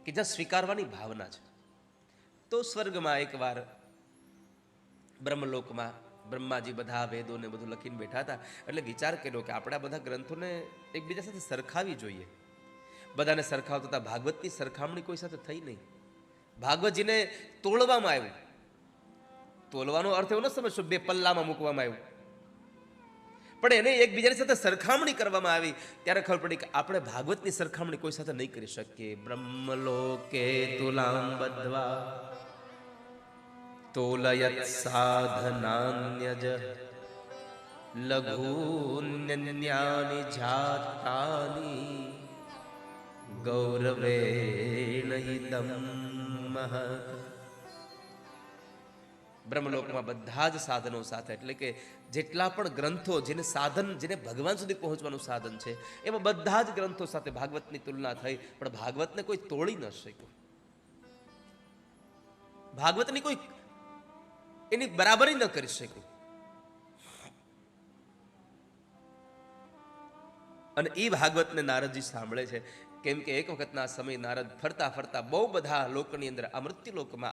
કે જ્યાં સ્વીકારવાની ભાવના છે. તો સ્વર્ગમાં એકવાર બ્રહ્મલોકમાં બ્રહ્માજી બધા વેદોને બધું લખીને બેઠા હતા. એટલે વિચાર કર્યો કે આપણે આ બધા ગ્રંથોને એકબીજા સાથે સરખાવી જોઈએ. બધાને સરખાવતા હતા. ભાગવતની સરખામણી કોઈ સાથે થઈ નહીં. ભાગવતજીને તોડવામાં આવ્યું. તોલવાનો અર્થ એવો ન સમજશો બે પલ્લામાં મૂકવામાં આવ્યું, પણ એને એકબીજાની સાથે સરખામણી કરવામાં આવી. ત્યારે ખબર પડી કે આપણે ભાગવતની સરખામણી કોઈ સાથે નહીં કરી શકીએ. બ્રહ્મલોકે તુલામ બદ્ધવા તોલયત સાધનાન્યજ લઘુન્યન્યાનિ જાતાનિ ગૌરવેણ ઇદમ મહત. બ્રહ્મલોકમાં બધા જ સાધનો સાથે, એટલે કે જેટલા પણ ગ્રંથો જેને સાધન, જેને ભગવાન સુધી પહોંચવાનું સાધન છે, એમાં બધા જ ગ્રંથો સાથે ભાગવતની તુલના થઈ. પણ ભાગવતને કોઈ તોડી ન શક્યું. ભાગવતની કોઈ એની બરાબરી ન કરી શક્યું. અને એ ભાગવતને નારદજી સાંભળે છે. કેમ કે એક વખતના સમય નારદ ફરતા ફરતા બહુ બધા લોકની અંદર આ મૃત્યુ લોકમાં